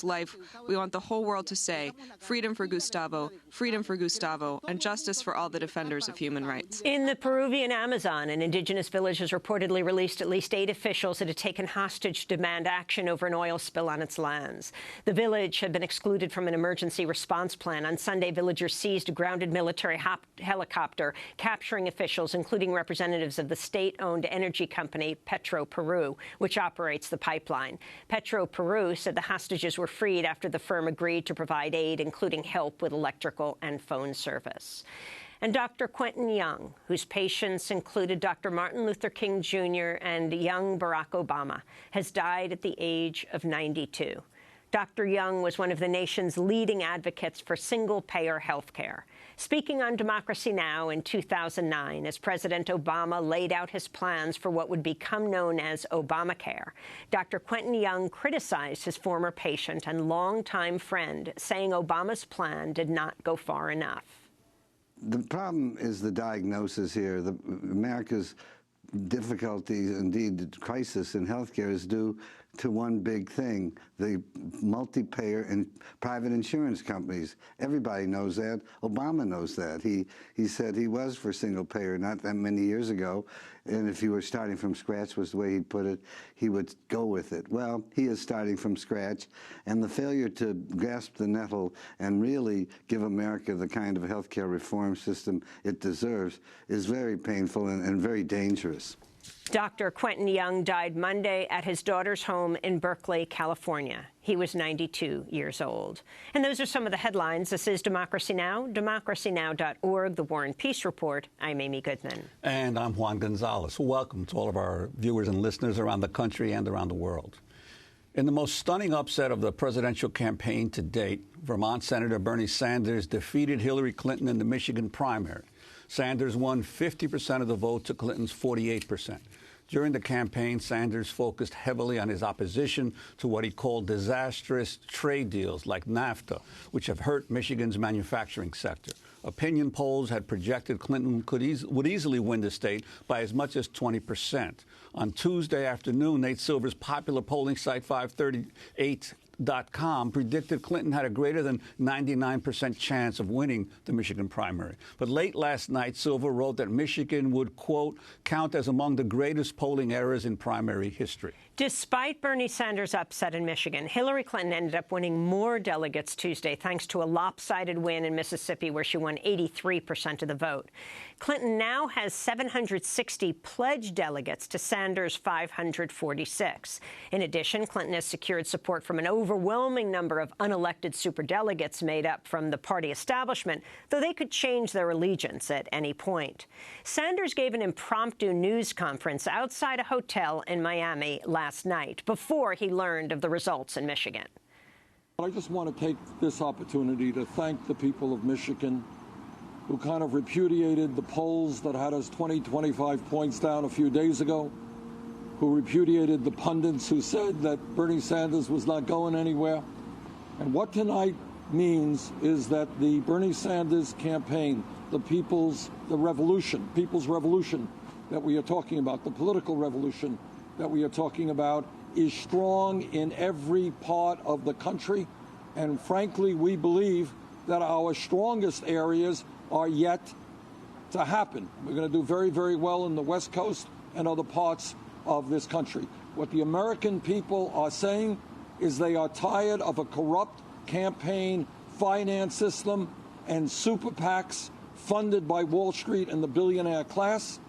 life, we want the whole world to say, freedom for Gustavo, and justice for all the defenders of human rights. In the Peruvian Amazon, an indigenous village has reportedly released at least 8 officials that had taken hostage to demand action over an oil spill on its lands. The village had been excluded from an emergency response plan. On Sunday, villagers seized a grounded military helicopter, capturing officials, including representatives of the state-owned energy company Petroperú, which operates the pipeline. Petroperú said the hostages were freed after the firm agreed to provide aid, including help with electrical and phone service. And Dr. Quentin Young, whose patients included Dr. Martin Luther King Jr. and young Barack Obama, has died at the age of 92. Dr. Young was one of the nation's leading advocates for single-payer health care. Speaking on Democracy Now! In 2009, as President Obama laid out his plans for what would become known as Obamacare, Dr. Quentin Young criticized his former patient and longtime friend, saying Obama's plan did not go far enough. The problem is the diagnosis here. America's difficulties, indeed the crisis in healthcare, is due to one big thing: the multi-payer and private insurance companies. Everybody knows that. Obama knows that. He said he was for single payer not that many years ago, and if you were starting from scratch, was the way he put it, he would go with it. Well, he is starting from scratch, and the failure to grasp the nettle and really give America the kind of healthcare reform system it deserves is very painful and very dangerous. Dr. Quentin Young died Monday at his daughter's home in Berkeley, California. He was 92 years old. And those are some of the headlines. This is Democracy Now!, democracynow.org, The War and Peace Report. I'm Amy Goodman. And I'm Juan Gonzalez. Welcome to all of our viewers and listeners around the country and around the world. In the most stunning upset of the presidential campaign to date, Vermont Senator Bernie Sanders defeated Hillary Clinton in the Michigan primary. Sanders won 50% of the vote to Clinton's 48%. During the campaign, Sanders focused heavily on his opposition to what he called disastrous trade deals like NAFTA, which have hurt Michigan's manufacturing sector. Opinion polls had projected Clinton would easily win the state by as much as 20%. On Tuesday afternoon, Nate Silver's popular polling site 538.com predicted Clinton had a greater than 99% chance of winning the Michigan primary. But late last night, Silver wrote that Michigan would, quote, count as among the greatest polling errors in primary history. Despite Bernie Sanders' upset in Michigan, Hillary Clinton ended up winning more delegates Tuesday thanks to a lopsided win in Mississippi, where she won 83% of the vote. Clinton now has 760 pledged delegates to Sanders' 546. In addition, Clinton has secured support from an overwhelming number of unelected superdelegates made up from the party establishment, though they could change their allegiance at any point. Sanders gave an impromptu news conference outside a hotel in Miami last night before he learned of the results in Michigan. I just want to take this opportunity to thank the people of Michigan who kind of repudiated the polls that had us 20, 25 points down a few days ago, who repudiated the pundits who said that Bernie Sanders was not going anywhere. And what tonight means is that the Bernie Sanders campaign, the people's revolution that we are talking about, the political revolution that we are talking about, is strong in every part of the country. And frankly, we believe that our strongest areas are yet to happen. We're going to do very, very well in the West Coast and other parts of this country. What the American people are saying is they are tired of a corrupt campaign finance system and super PACs funded by Wall Street and the billionaire class.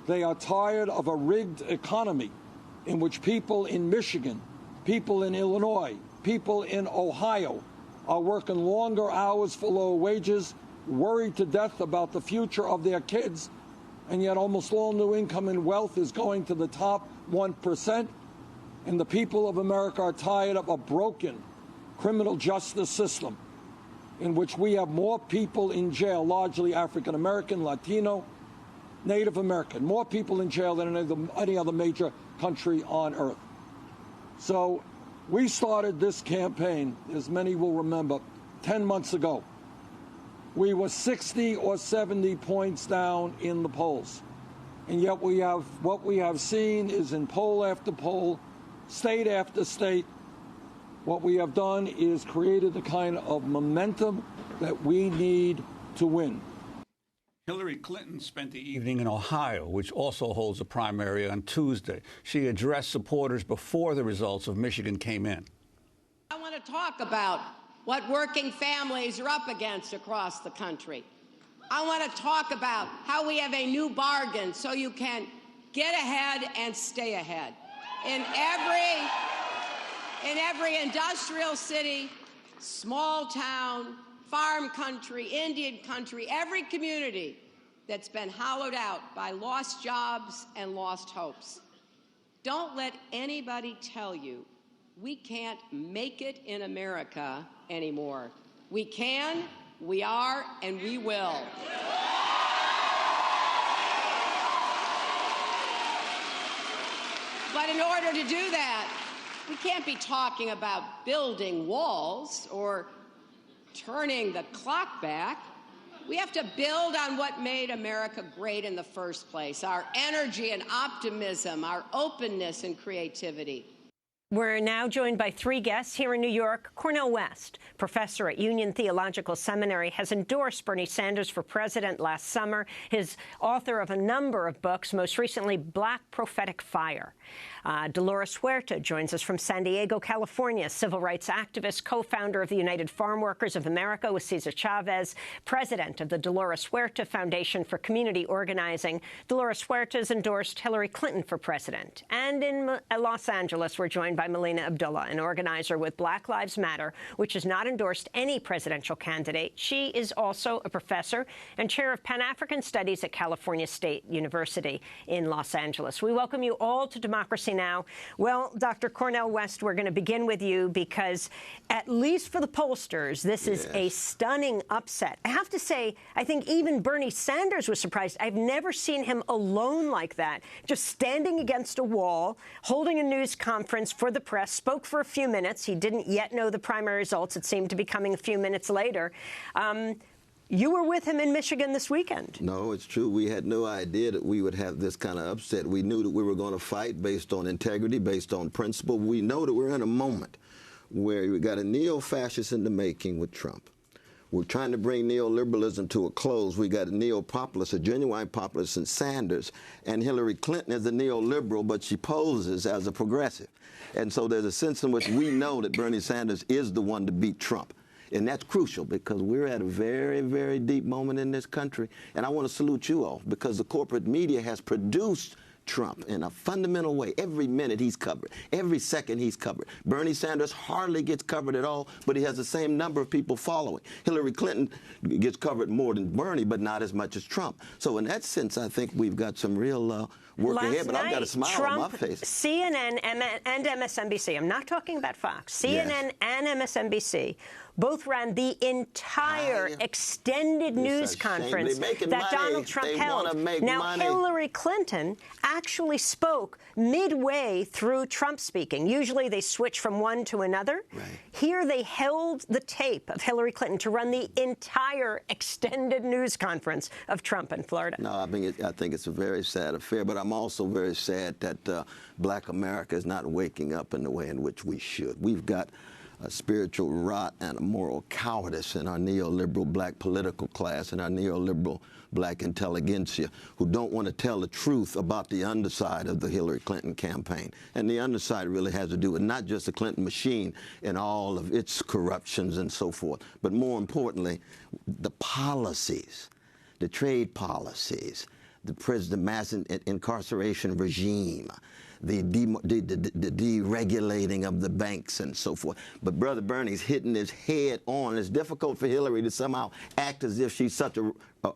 They are tired of a rigged economy in which people in Michigan, people in Illinois, people in Ohio are working longer hours for lower wages, worried to death about the future of their kids, and yet almost all new income and wealth is going to the top 1%. And the people of America are tired of a broken criminal justice system in which we have more people in jail, largely African American, Latino, Native American, more people in jail than any other major country on earth. So we started this campaign, as many will remember, 10 months ago. We were 60 or 70 points down in the polls. And yet what we have seen is in poll after poll, state after state, What we have done is created the kind of momentum that we need to win. Hillary Clinton spent the evening in Ohio, which also holds a primary on Tuesday. She addressed supporters before the results of Michigan came in. I want to talk about what working families are up against across the country. I want to talk about how we have a new bargain so you can get ahead and stay ahead. In every industrial city, small town, farm country, Indian country, every community that's been hollowed out by lost jobs and lost hopes. Don't let anybody tell you we can't make it in America anymore. We can, we are, and we will. But in order to do that, we can't be talking about building walls or turning the clock back. We have to build on what made America great in the first place, our energy and optimism, our openness and creativity. We're now joined by three guests here in New York. Cornel West, professor at Union Theological Seminary, has endorsed Bernie Sanders for president last summer. He's author of a number of books, most recently Black Prophetic Fire. Dolores Huerta joins us from San Diego, California, civil rights activist, co-founder of the United Farm Workers of America with Cesar Chavez, president of the Dolores Huerta Foundation for Community Organizing. Dolores Huerta has endorsed Hillary Clinton for president. And in Los Angeles, we're joined by Melina Abdullah, an organizer with Black Lives Matter, which has not endorsed any presidential candidate. She is also a professor and chair of Pan-African Studies at California State University in Los Angeles. We welcome you all to Democracy Now! Well, Dr. Cornel West, we're going to begin with you because, at least for the pollsters, this is a stunning upset. I have to say, I think even Bernie Sanders was surprised. I've never seen him alone like that, just standing against a wall, holding a news conference for the press, spoke for a few minutes. He didn't yet know the primary results. It seemed to be coming a few minutes later. You were with him in Michigan this weekend. No, it's true. We had no idea that we would have this kind of upset. We knew that we were going to fight based on integrity, based on principle. We know that we're in a moment where we got a neo-fascist in the making with Trump. We're trying to bring neoliberalism to a close. We got a neo-populist, a genuine populist in Sanders, and Hillary Clinton is a neoliberal, but she poses as a progressive. And so there's a sense in which we know that Bernie Sanders is the one to beat Trump. And that's crucial because we're at a very, very deep moment in this country. And I want to salute you all because the corporate media has produced Trump in a fundamental way. Every minute he's covered. Every second he's covered. Bernie Sanders hardly gets covered at all, but he has the same number of people following. Hillary Clinton gets covered more than Bernie, but not as much as Trump. So in that sense, I think we've got some real work ahead, but I've got a smile on my face. CNN and MSNBC, I'm not talking about Fox, CNN and MSNBC both ran the entire extended news conference that Donald Trump held. Now, Hillary Clinton actually spoke midway through Trump speaking. Usually they switch from one to another. Here they held the tape of Hillary Clinton to run the entire extended news conference of Trump in Florida. No, I think it's a very sad affair, but I'm also very sad that Black America is not waking up in the way in which we should. We've got a spiritual rot and a moral cowardice in our neoliberal black political class and our neoliberal black intelligentsia who don't want to tell the truth about the underside of the Hillary Clinton campaign. And the underside really has to do with not just the Clinton machine and all of its corruptions and so forth, but more importantly, the policies, the trade policies, the mass incarceration regime, the deregulating of the banks and so forth. But Brother Bernie's hitting his head on. It's difficult for Hillary to somehow act as if she's such a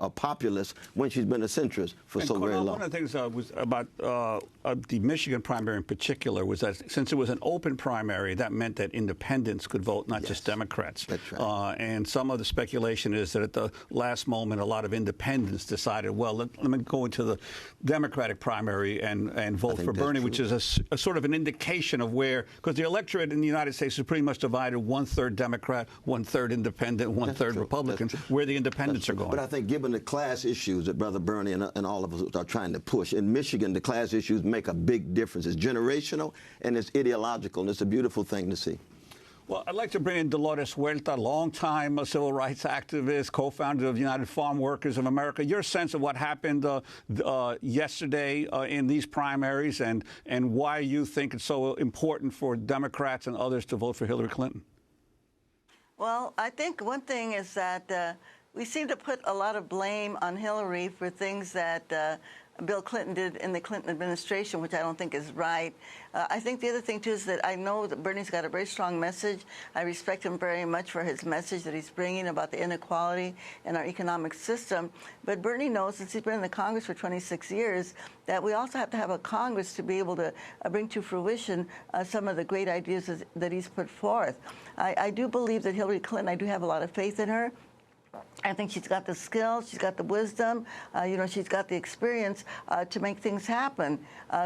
populist when she's been a centrist for so very long. One of the things was about the Michigan primary in particular was that since it was an open primary, that meant that independents could vote, not just Democrats. That's right. And some of the speculation is that at the last moment, a lot of independents decided, well, let me go into the Democratic primary and vote for Bernie, which is a sort of an indication of where, because the electorate in the United States is pretty much divided 1/3 Democrat, 1/3 independent, 1/3 Republican, where the independents are going. But I think given the class issues that Brother Bernie and all of us are trying to push, in Michigan, the class issues make a big difference. It's generational and it's ideological, and it's a beautiful thing to see. Well, I'd like to bring in Dolores Huerta, longtime civil rights activist, co-founder of United Farm Workers of America. Your sense of what happened yesterday in these primaries and why you think it's so important for Democrats and others to vote for Hillary Clinton. Well, I think one thing is that we seem to put a lot of blame on Hillary for things that Bill Clinton did in the Clinton administration, which I don't think is right. I think the other thing, too, is that I know that Bernie's got a very strong message. I respect him very much for his message that he's bringing about the inequality in our economic system. But Bernie knows, since he's been in the Congress for 26 years, that we also have to have a Congress to be able to bring to fruition some of the great ideas that he's put forth. I do believe that Hillary Clinton, I do have a lot of faith in her. I think she's got the skills, she's got the wisdom, she's got the experience to make things happen.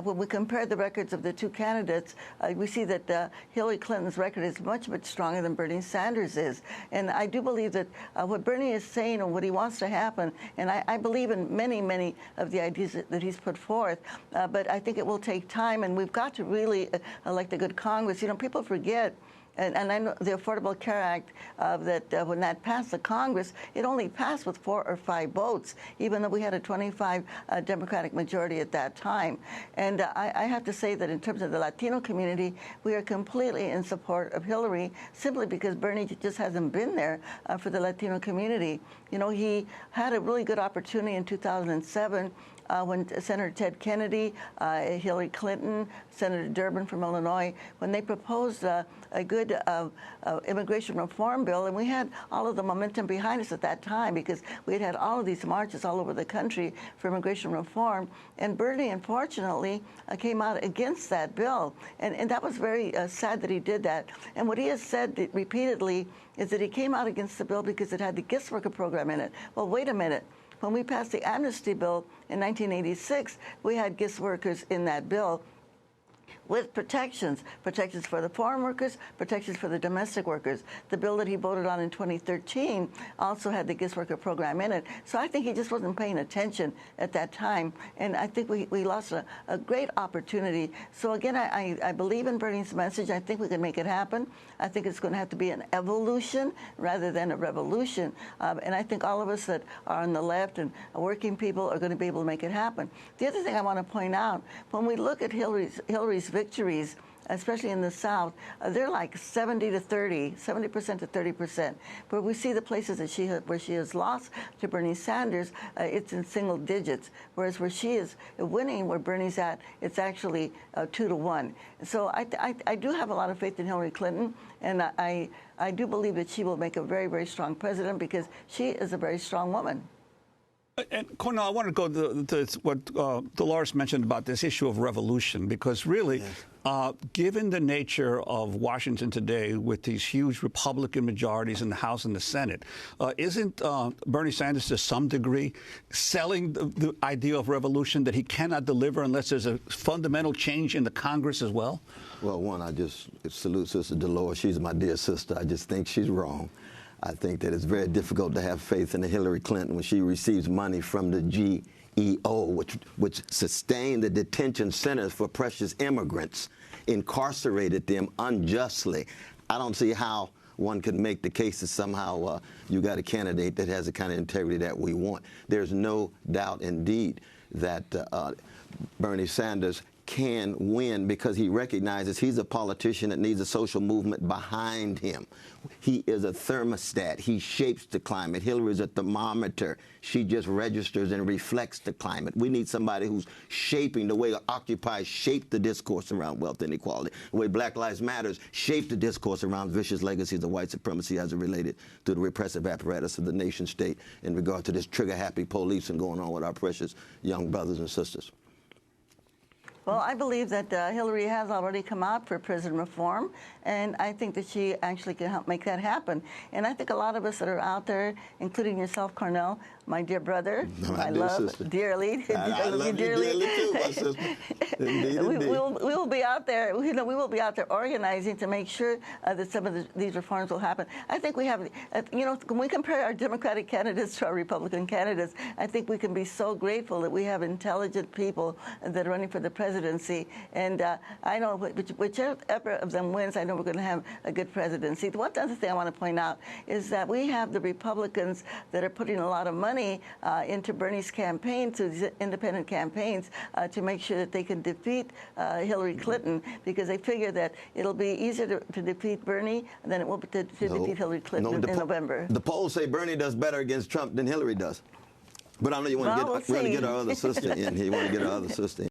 When we compare the records of the two candidates, we see that Hillary Clinton's record is much, much stronger than Bernie Sanders is. And I do believe that what Bernie is saying and what he wants to happen, and I believe in many, many of the ideas that he's put forth, but I think it will take time, and we've got to really elect a good Congress. People forget. And I know the Affordable Care Act, when that passed the Congress, it only passed with 4 or 5 votes, even though we had a 25 Democratic majority at that time. And I have to say that in terms of the Latino community, we are completely in support of Hillary, simply because Bernie just hasn't been there for the Latino community. He had a really good opportunity in 2007 when Senator Ted Kennedy, Hillary Clinton, Senator Durbin from Illinois, when they proposed a good immigration reform bill, and we had all of the momentum behind us at that time because we had all of these marches all over the country for immigration reform, and Bernie, unfortunately, came out against that bill, and that was very sad that he did that. And what he has said repeatedly is that he came out against the bill because it had the guest worker program in it. Well, wait a minute. When we passed the amnesty bill in 1986, we had guest workers in that bill with protections for the foreign workers, protections for the domestic workers. The bill that he voted on in 2013 also had the guest worker program in it. So I think he just wasn't paying attention at that time, and I think we lost a great opportunity. So again, I believe in Bernie's message. I think we can make it happen. I think it's going to have to be an evolution rather than a revolution, and I think all of us that are on the left and working people are going to be able to make it happen. The other thing I want to point out, when we look at Hillary's victories, especially in the South, they're like 70% to 30%. But we see the places that where she has lost to Bernie Sanders, it's in single digits. Whereas where she is winning, where Bernie's at, it's actually 2 to 1. So I do have a lot of faith in Hillary Clinton, and I do believe that she will make a very, very strong president because she is a very strong woman. And Cornel, I want to go to what Dolores mentioned about this issue of revolution, because really, given the nature of Washington today with these huge Republican majorities in the House and the Senate, isn't Bernie Sanders to some degree selling the idea of revolution that he cannot deliver unless there's a fundamental change in the Congress as well? Well, one, I just salute Sister Dolores. She's my dear sister. I just think she's wrong. I think that it's very difficult to have faith in Hillary Clinton when she receives money from the GEO, which sustained the detention centers for precious immigrants, incarcerated them unjustly. I don't see how one could make the case that somehow you got a candidate that has the kind of integrity that we want. There's no doubt indeed that Bernie Sanders can win because he recognizes he's a politician that needs a social movement behind him. He is a thermostat. He shapes the climate. Hillary is a thermometer. She just registers and reflects the climate. We need somebody who's shaping the way Occupy shaped the discourse around wealth inequality, the way Black Lives Matter shaped the discourse around vicious legacies of white supremacy as it related to the repressive apparatus of the nation state in regard to this trigger-happy policing going on with our precious young brothers and sisters. Well, I believe that Hillary has already come out for prison reform, and I think that she actually can help make that happen. And I think a lot of us that are out there, including yourself, Cornel, my dear brother, My I dear love sister. dearly. I love you dearly too, my sister. Indeed, we indeed. will be out there. We will be out there organizing to make sure that some of these reforms will happen. I think we have, when we compare our Democratic candidates to our Republican candidates, I think we can be so grateful that we have intelligent people that are running for the presidency. And I know whichever of them wins, I know we're going to have a good presidency. The one other thing I want to point out is that we have the Republicans that are putting a lot of money into Bernie's campaign, to these independent campaigns, to make sure that they can defeat Hillary Clinton, because they figure that it'll be easier to defeat Bernie than it will be to defeat Hillary Clinton in November. The polls say Bernie does better against Trump than Hillary does. But I know you want to get our other sister in here. You want to get our other sister in.